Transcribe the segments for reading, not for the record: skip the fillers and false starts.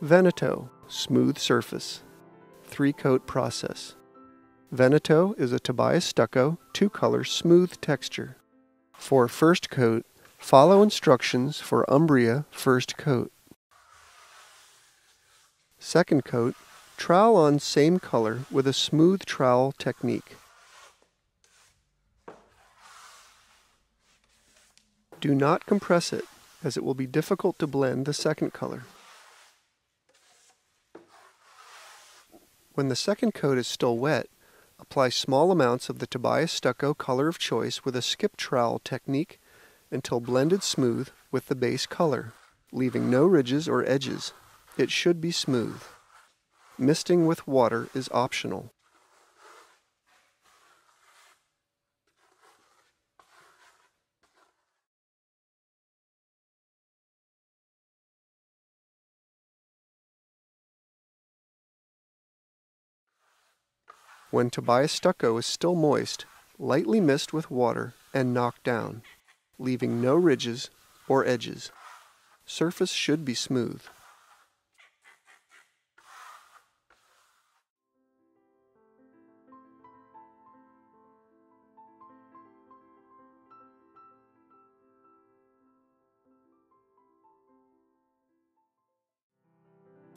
Veneto, smooth surface, 3-coat process. Veneto is a Tobias stucco, 2-color smooth texture. For first coat, follow instructions for Umbria first coat. Second coat, trowel on same color with a smooth trowel technique. Do not compress it, as it will be difficult to blend the second color. When the second coat is still wet, apply small amounts of the Tobias stucco color of choice with a skip trowel technique until blended smooth with the base color, leaving no ridges or edges. It should be smooth. Misting with water is optional. When Tobias stucco is still moist, lightly mist with water and knock down, leaving no ridges or edges. Surface should be smooth.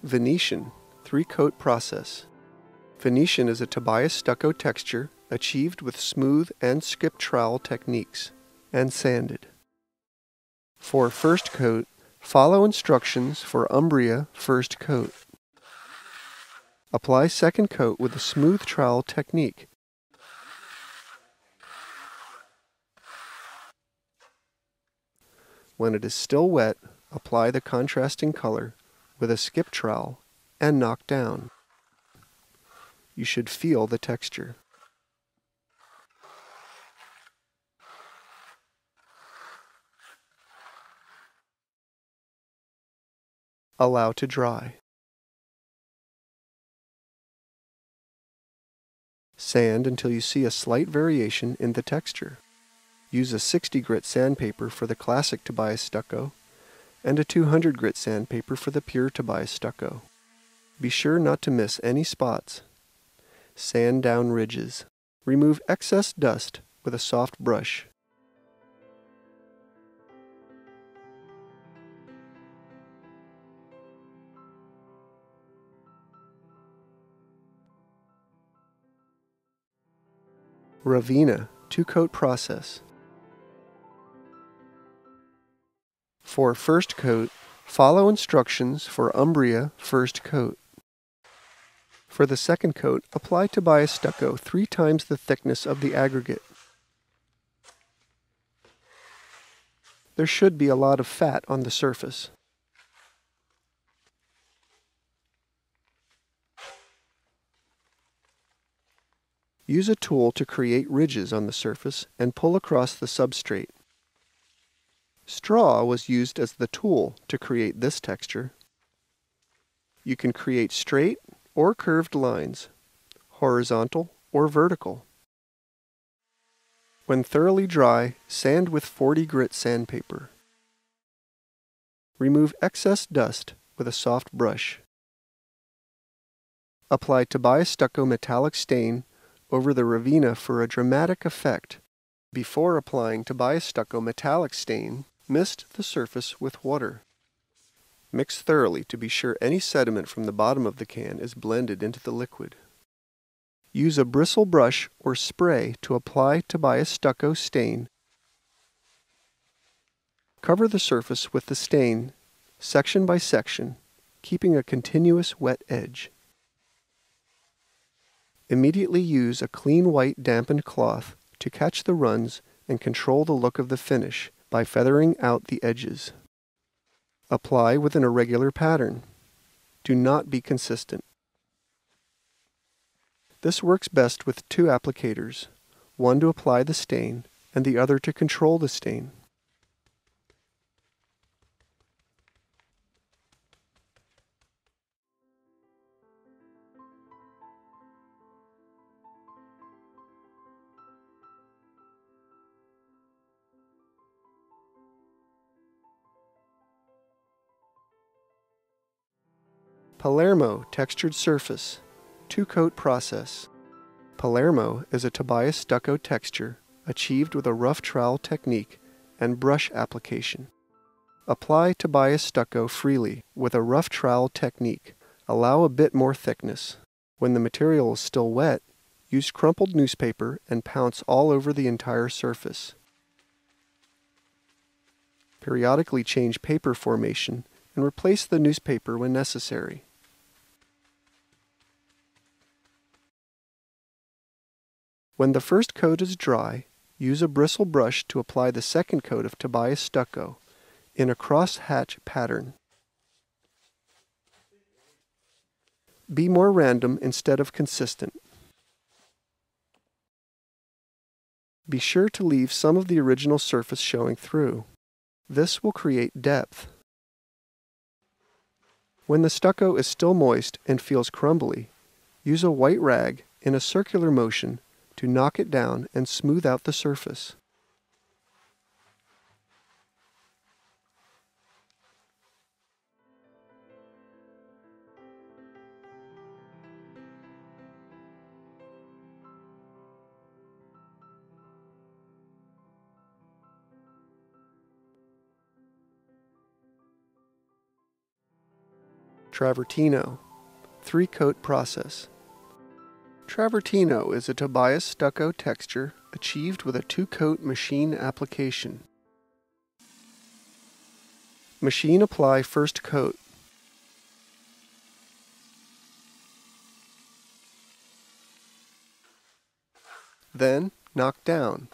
Venetian, 3-coat process. Venetian is a Tobias stucco texture achieved with smooth and skip trowel techniques, and sanded. For first coat, follow instructions for Umbria first coat. Apply second coat with a smooth trowel technique. When it is still wet, apply the contrasting color with a skip trowel and knock down. You should feel the texture. Allow to dry. Sand until you see a slight variation in the texture. Use a 60 grit sandpaper for the classic Tobias stucco and a 200 grit sandpaper for the pure Tobias stucco. Be sure not to miss any spots. Sand down ridges. Remove excess dust with a soft brush. Ravenna, 2-coat process. For first coat, follow instructions for Umbria first coat. For the second coat, apply Tobias stucco 3 times the thickness of the aggregate. There should be a lot of fat on the surface. Use a tool to create ridges on the surface and pull across the substrate. Straw was used as the tool to create this texture. You can create straight or curved lines, horizontal or vertical. When thoroughly dry, sand with 40 grit sandpaper. Remove excess dust with a soft brush. Apply Tobias stucco metallic stain over the Ravenna for a dramatic effect. Before applying Tobias stucco metallic stain, mist the surface with water. Mix thoroughly to be sure any sediment from the bottom of the can is blended into the liquid. Use a bristle brush or spray to apply Tobias stucco stain. Cover the surface with the stain, section by section, keeping a continuous wet edge. Immediately use a clean white dampened cloth to catch the runs and control the look of the finish by feathering out the edges. Apply with an irregular pattern. Do not be consistent. This works best with 2 applicators, one to apply the stain and the other to control the stain. Palermo textured surface, two-coat process. Palermo is a Tobias stucco texture achieved with a rough trowel technique and brush application. Apply Tobias stucco freely with a rough trowel technique. Allow a bit more thickness. When the material is still wet, use crumpled newspaper and pounce all over the entire surface. Periodically change paper formation and replace the newspaper when necessary. When the first coat is dry, use a bristle brush to apply the second coat of Tobias stucco in a cross-hatch pattern. Be more random instead of consistent. Be sure to leave some of the original surface showing through. This will create depth. When the stucco is still moist and feels crumbly, use a white rag in a circular motion to knock it down and smooth out the surface. Travertino, three-coat process. Travertino is a Tobias stucco texture achieved with a two-coat machine application. Machine apply first coat. Then knock down.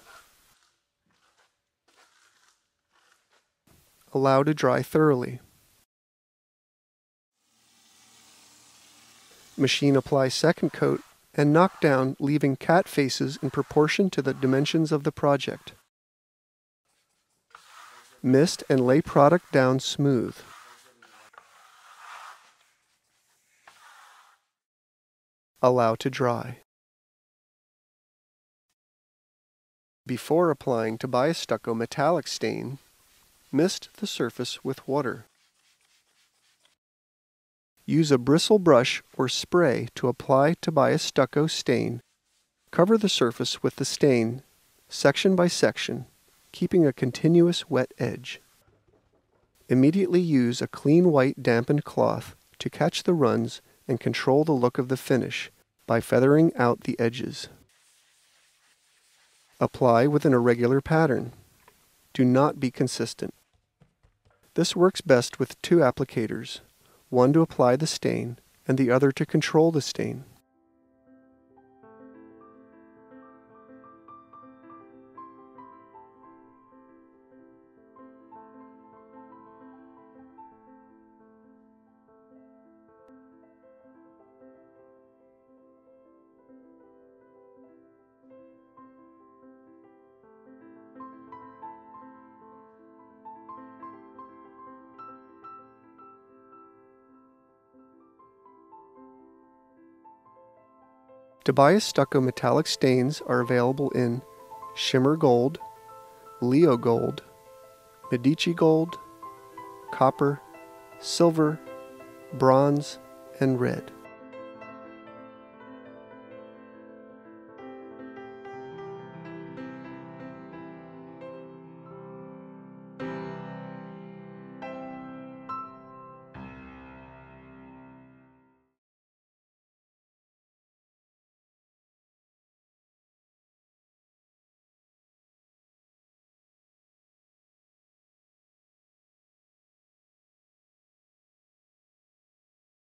Allow to dry thoroughly. Machine apply second coat and knock down, leaving cat faces in proportion to the dimensions of the project. Mist and lay product down smooth. Allow to dry. Before applying Tobias stucco metallic stain, mist the surface with water. Use a bristle brush or spray to apply Tobias stucco stain. Cover the surface with the stain, section by section, keeping a continuous wet edge. Immediately use a clean white dampened cloth to catch the runs and control the look of the finish by feathering out the edges. Apply with an irregular pattern. Do not be consistent. This works best with two applicators, one to apply the stain and the other to control the stain. Tobias stucco metallic stains are available in shimmer gold, Leo gold, Medici gold, copper, silver, bronze, and red.